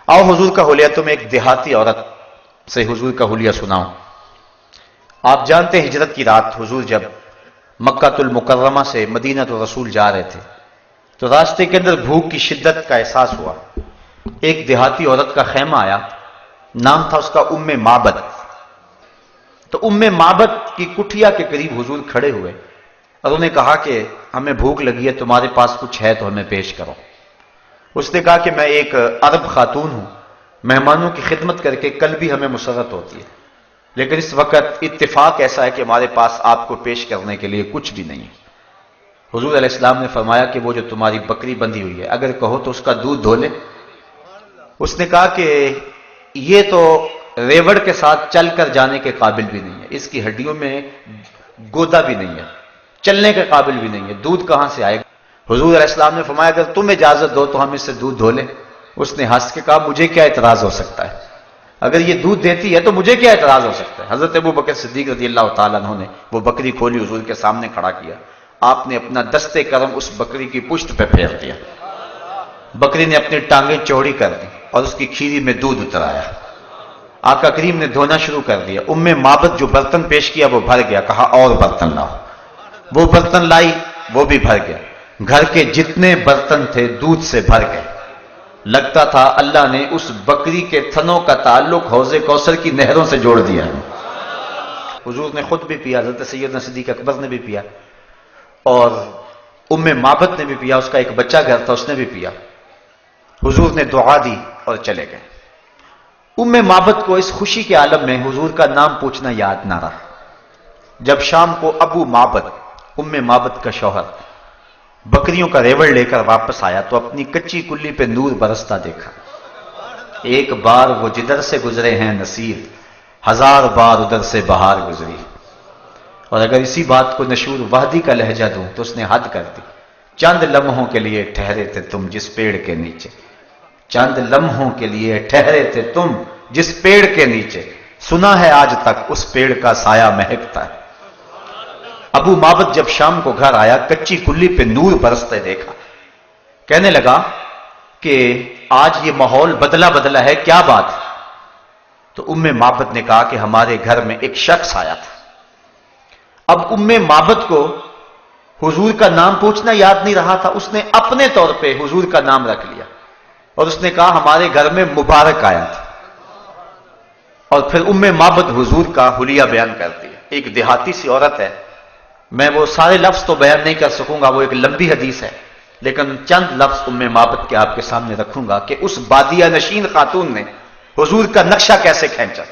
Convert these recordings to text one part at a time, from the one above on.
आओ हुजूर का हुलिया, तुम एक देहाती औरत से हुजूर का हुलिया सुनाओ। आप जानते हैं हिजरत की रात हुजूर जब मक्कातुल मुकर्रमा से मदीना तो रसूल जा रहे थे तो रास्ते के अंदर भूख की शिद्दत का एहसास हुआ। एक देहाती औरत का खैमा आया, नाम था उसका उम्मे माबद। तो उम्मे माबद की कुटिया के करीब हुजूर खड़े हुए और उन्हें कहा कि हमें भूख लगी है, तुम्हारे पास कुछ है तो हमें पेश करो। उसने कहा कि मैं एक अरब खातून हूं, मेहमानों की खिदमत करके कल भी हमें मुसरत होती है, लेकिन इस वक्त इत्तेफाक ऐसा है कि हमारे पास आपको पेश करने के लिए कुछ भी नहीं है। हुजूर अलैहिस्सलाम ने फरमाया कि वो जो तुम्हारी बकरी बंधी हुई है, अगर कहो तो उसका दूध धो ले। उसने कहा कि ये तो रेवड़ के साथ चलकर जाने के काबिल भी नहीं है, इसकी हड्डियों में गोदा भी नहीं है, चलने के काबिल भी नहीं है, दूध कहां से आएगा। हुजूर अलैहिस्सलाम ने फरमाया अगर तुम इजाजत दो तो हम इससे दूध धो लें। उसने हंस के कहा मुझे क्या इतराज हो सकता है, अगर ये दूध देती है तो मुझे क्या इतराज हो सकता है। हजरत अबू बकर सिद्दीक रज़ियल्लाहु ताला अन्हु ने वो बकरी खोली, हुजूर के सामने खड़ा किया। आपने अपना दस्ते करम उस बकरी की पुश्त पे फेर दिया। बकरी ने अपनी टांगें चौड़ी कर दी और उसकी खीरी में दूध उतर आया। आका करीम ने धोना शुरू कर दिया। उम्मे माबद जो बर्तन पेश किया वो भर गया। कहा और बर्तन लाओ। वो बर्तन लाई, वो भी भर गया। घर के जितने बर्तन थे दूध से भर गए। लगता था अल्लाह ने उस बकरी के थनों का ताल्लुक हौज़े कौसर की नहरों से जोड़ दिया है। हुजूर ने खुद भी पिया, हज़रत सैयदना सिद्दीक़ अकबर ने भी पिया और उम्मे माबद ने भी पिया। उसका एक बच्चा घर था, उसने भी पिया। हुजूर ने दुआ दी और चले गए। उम्मे माबद को इस खुशी के आलम में हुजूर का नाम पूछना याद ना रहा। जब शाम को अबू माबद, उम्मे माबद का शौहर, बकरियों का रेवड़ लेकर वापस आया तो अपनी कच्ची कुल्ली पे नूर बरसता देखा। एक बार वो जिधर से गुजरे हैं नसीर, 1000 बार उधर से बहार गुजरी। और अगर इसी बात को नशूर वाहदी का लहजा दूं तो उसने हद कर दी। चंद लम्हों के लिए ठहरे थे तुम जिस पेड़ के नीचे, चंद लम्हों के लिए ठहरे थे तुम जिस पेड़ के नीचे, सुना है आज तक उस पेड़ का साया महकता है। अबू माबद जब शाम को घर आया, कच्ची कुल्ली पे नूर बरसते देखा। कहने लगा कि आज ये माहौल बदला बदला है, क्या बात है। तो उम्मे माबद ने कहा कि हमारे घर में एक शख्स आया था। अब उम्मे माबद को हुजूर का नाम पूछना याद नहीं रहा था। उसने अपने तौर पे हुजूर का नाम रख लिया और उसने कहा हमारे घर में मुबारक आया था। और फिर उम्मे माबद हुजूर का हुलिया बयान कर दिया। एक देहाती सी औरत है, मैं वो सारे लफ्ज तो बयान नहीं कर सकूंगा, वो एक लंबी हदीस है, लेकिन चंद लफ्ज उम्मे माबद के आपके सामने रखूंगा कि उस बादिया नशीन खातून ने हुजूर का नक्शा कैसे खींचा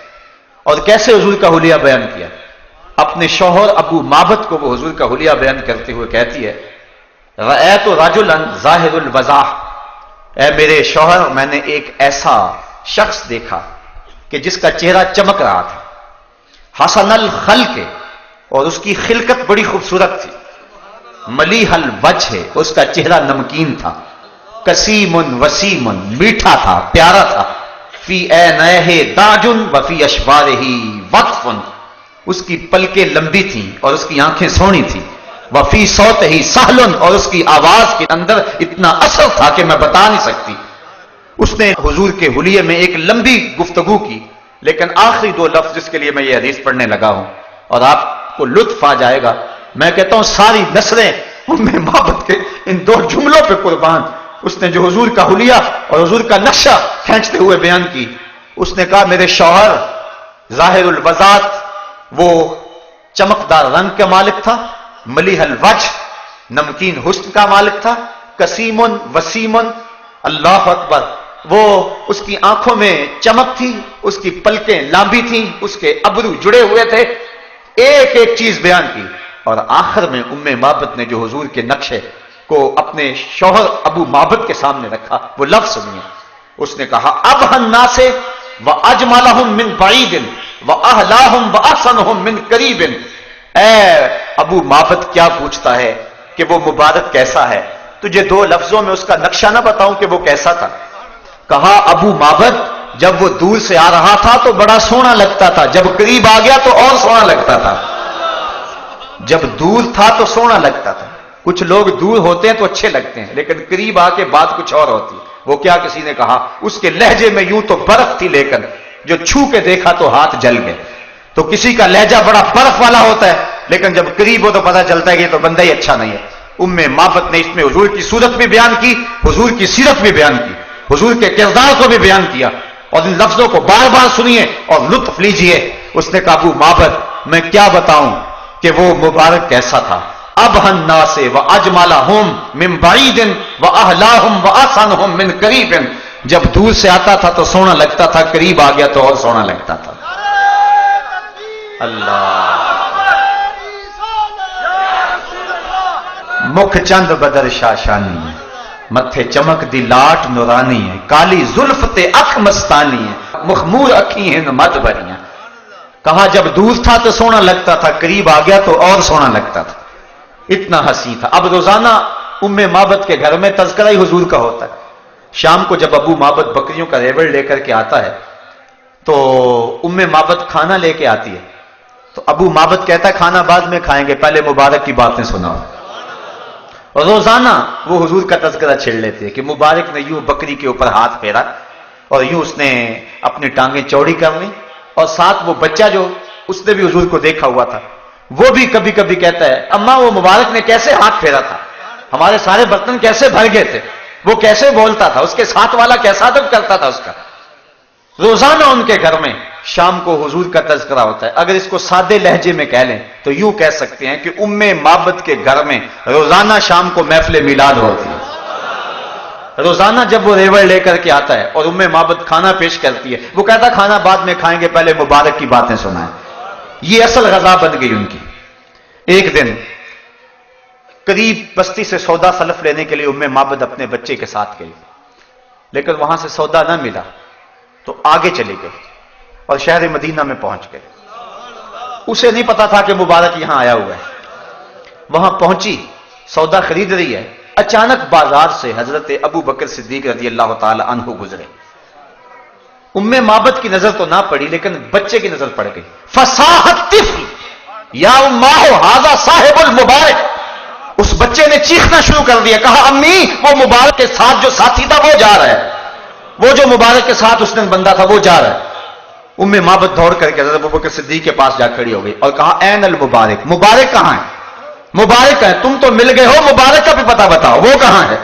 और कैसे हुजूर का हुलिया बयान किया। अपने शौहर अबू माबद को वो हुजूर का हुलिया बयान करते हुए कहती है, रअयतु रजुलन ज़ाहिरुल वज़ाह, ऐ मेरे शौहर मैंने एक ऐसा शख्स देखा कि जिसका चेहरा चमक रहा था, हसनल खल्क़, और उसकी खिलकत बड़ी खूबसूरत थी, मलीहल वजह, उसका चेहरा नमकीन था, कसीमुन वसीमुन, मीठा था, प्यारा था, फी ऐनैहि दाजुन व फी अशवारिही वक्फुन, उसकी पलकें लंबी थीं और उसकी आंखें सोहनी थी, वफी सौतिही सहलन, और उसकी आवाज के अंदर इतना असर था कि मैं बता नहीं सकती। उसने हुजूर के हुलिये में एक लंबी गुफ्तगू की, लेकिन आखिरी 2 लफ्ज जिसके लिए मैं ये हदीस पढ़ने लगा हूं और आपको लुत्फ आ जाएगा, मैं कहता हूं सारी नस्लें उम्मे माबद के इन 2 जुमलों पे कुर्बान। उसने जो हुजूर का हुलिया और हुजूर का नक्शा खींचते हुए बयान की, उसने कहा मेरे शौहर जाहिरुल वज़ात, वो चमकदार रंग का मालिक था, मलीहल वजह, नमकीन हुस्न का मालिक था, कसीमुन वसीमुन, अल्लाह अकबर, वो उसकी आंखों में चमक थी, उसकी पलकें लांबी थी, उसके अबरू जुड़े हुए थे। एक एक चीज बयान की और आखिर में उम्मे माबद ने जो हुजूर के नक्शे को अपने शौहर अबू माबद के सामने रखा, वो लफ्ज सुनिए। उसने कहा अब हन्ना से व अजमलहुम मिन बईदिन व अहलाहुम व अहसनुहुम मिन करीबिन, ऐ अबू माबद क्या पूछता है कि वो मुबारक कैसा है, तुझे 2 लफ्जों में उसका नक्शा ना बताऊं कि वो कैसा था। कहा अबू माबद जब वो दूर से आ रहा था तो बड़ा सोहना लगता था, जब करीब आ गया तो और सोहना लगता था। जब दूर था तो सोहना लगता था। कुछ लोग दूर होते हैं तो अच्छे लगते हैं, लेकिन करीब आके बात कुछ और होती है। وہ کیا کسی نے کہا، اس کے لہجے میں یوں تو برف تھی لیکن جو چھو کے دیکھا تو ہاتھ جل گئے. تو کسی کا لہجہ بڑا برف والا ہوتا ہے لیکن جب قریب ہو تو پتہ چلتا ہے کہ یہ تو بندہ ہی اچھا نہیں ہے. معبد نے اس میں حضور کی صورت بھی بیان کی، حضور کی سیرت بھی بیان کی، حضور کے کردار کو بھی بیان کیا، اور ان لفظوں کو بار بار سنیے اور لطف لیجئے. اس نے کہا ابو معبد میں کیا بتاؤں کہ وہ مبارک کیسا تھا. ابہ الناس واجملہم من بعید واحلاہم واحسنہم من قریب. جب دور سے آتا تھا تو سونا لگتا تھا، قریب آ گیا تو اور سونا لگتا تھا. اللہ مکھ چند بدر شاشانی ہے، متھے چمک دی لاٹ نورانی ہے، کالی زلف تے اکھ مستانی ہے، مخمور اکھی ہیں مد بریاں. کہا جب دور تھا تو سونا لگتا تھا، قریب آ گیا تو اور سونا لگتا تھا. اتنا حسین تھا. اب روزانہ معبد کے گھر میں تذکرہ ہی حضور کا ہوتا ہے. شام کو جب ابو معبد بکریوں کا ریوڑ لے کر کے آتا ہے تو معبد کھانا لے کے آتی ہے. تو ابو معبد کہتا ہے کھانا بعد میں کھائیں گے، پہلے مبارک کی باتیں سناؤ. اور روزانہ وہ حضور کا تذکرہ چھیڑ لیتے ہیں کہ مبارک نے یوں بکری کے اوپر ہاتھ پھیرا اور یوں اس نے اپنی ٹانگیں چوڑی کر لی، اور ساتھ وہ بچہ جو اس نے بھی حضور کو دیکھا ہوا تھا وہ بھی کبھی کبھی کہتا ہے اماں وہ مبارک نے کیسے ہاتھ پھیرا تھا، ہمارے سارے برتن کیسے بھر گئے تھے، وہ کیسے بولتا تھا، اس کے ساتھ والا کیسا ادب کرتا تھا اس کا. روزانہ ان کے گھر میں شام کو حضور کا تذکرہ ہوتا ہے. اگر اس کو سادے لہجے میں کہہ لیں تو یوں کہہ سکتے ہیں کہ معبد کے گھر میں روزانہ شام کو محفل میلاد ہوتی ہے. روزانہ جب وہ ریوڑ لے کر کے آتا ہے اور معبد کھانا پیش کرتی ہے، وہ کہتا کھانا بعد میں کھائیں گے، پہلے مبارک کی باتیں سنائیں. یہ اصل غذا بن گئی ان کی. ایک دن قریب بستی سے سودا سلف لینے کے لیے معبد اپنے بچے کے ساتھ گئی، لیکن وہاں سے سودا نہ ملا تو آگے چلی گئی اور شہر مدینہ میں پہنچ گئے. اسے نہیں پتا تھا کہ مبارک یہاں آیا ہوا ہے. وہاں پہنچی، سودا خرید رہی ہے، اچانک بازار سے حضرت ابو بکر صدیق رضی اللہ تعالی عنہ گزرے. معبد کی نظر تو نہ پڑی لیکن بچے کی نظر پڑ گئی. فصاحت الطفل یا اماہ ھذا صاحب المبارک. اس بچے نے چیخنا شروع کر دیا، کہا امی وہ مبارک کے ساتھ جو ساتھی تھا وہ جا رہا ہے، وہ جو مبارک کے ساتھ اس نے بندہ تھا وہ جا رہا ہے. معبد دوڑ کر کے حضرت ابوبکر صدیق کے پاس جا کھڑی ہو گئی اور کہا این المبارک، مبارک کہاں ہے، مبارک ہے، تم تو مل گئے ہو، مبارک کا بھی پتہ بتاؤ وہ کہاں ہے.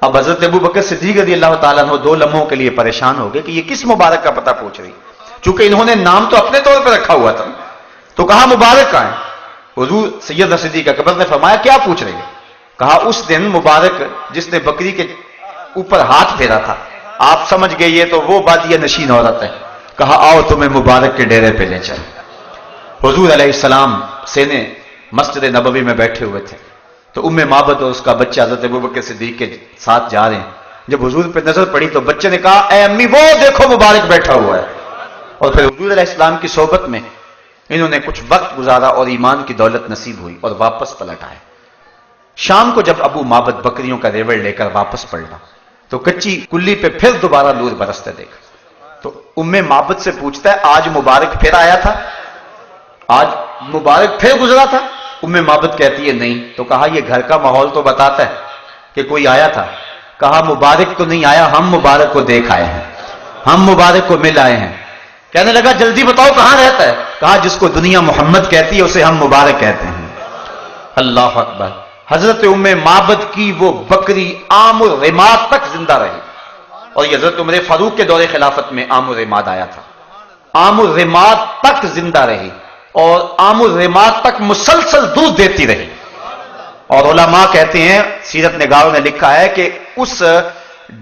اب حضرت ابوبکر صدیق رضی اللہ تعالیٰ عنہ 2 لمحوں کے لیے پریشان ہو گئے کہ یہ کس مبارک کا پتہ پوچھ رہی، چونکہ انہوں نے نام تو اپنے طور پہ رکھا ہوا تھا. تو کہا مبارک کہاں ہے. حضور سیدنا صدیق اکبر نے فرمایا کیا پوچھ رہی ہے. کہا اس دن مبارک جس نے بکری کے اوپر ہاتھ پھیرا تھا، آپ سمجھ گئے یہ تو وہ بادیہ نشین عورت ہے. کہا آؤ تمہیں مبارک کے ڈیرے پہ لے چل. حضور علیہ السلام سینے مسجد نبوی میں بیٹھے ہوئے تھے تو معبد اور اس کا بچہ حضرت ابوبکر صدیق کے ساتھ جا رہے ہیں. جب حضور پہ نظر پڑی تو بچے نے کہا اے امی وہ دیکھو مبارک بیٹھا ہوا ہے. اور پھر حضور علیہ السلام کی صحبت میں انہوں نے کچھ وقت گزارا اور ایمان کی دولت نصیب ہوئی اور واپس پلٹ آئے. شام کو جب ابو معبد بکریوں کا ریوڑ لے کر واپس پلٹا تو کچی کلی پہ پھر دوبارہ نور برستے دیکھا. تو معبد سے پوچھتا ہے آج مبارک پھر آیا تھا، آج مبارک پھر گزرا تھا. معبد کہتی ہے نہیں. تو کہا یہ گھر کا ماحول تو بتاتا ہے کہ کوئی آیا تھا. کہا مبارک تو نہیں آیا، ہم مبارک کو دیکھ آئے ہیں، ہم مبارک کو مل آئے ہیں. کہنے لگا جلدی بتاؤ کہاں رہتا ہے. کہا جس کو دنیا محمد کہتی ہے اسے ہم مبارک کہتے ہیں. اللہ اکبر. حضرت معبد کی وہ بکری عام الرماد تک زندہ رہی. اور یہ حضرت عمر فاروق کے دور خلافت میں عام الرماد آیا تھا. عام الرماد تک زندہ رہی اور عام الرماد تک مسلسل دودھ دیتی رہی. اور علماء کہتے ہیں، سیرت نگاروں نے لکھا ہے کہ اس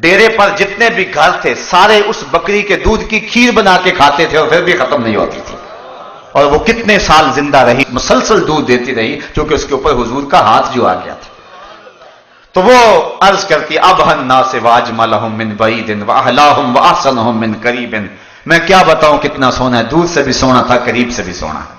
ڈیرے پر جتنے بھی گھر تھے سارے اس بکری کے دودھ کی کھیر بنا کے کھاتے تھے اور پھر بھی ختم نہیں ہوتی تھی. اور وہ کتنے سال زندہ رہی، مسلسل دودھ دیتی رہی، کیونکہ اس کے اوپر حضور کا ہاتھ جو آ گیا تھا. تو وہ عرض کرتی ابہ الناس واجملہم من بعید واحلاہم واحسنہم من قریب. میں کیا بتاؤں کتنا سونا ہے، دور سے بھی سونا تھا، قریب سے بھی سونا ہے.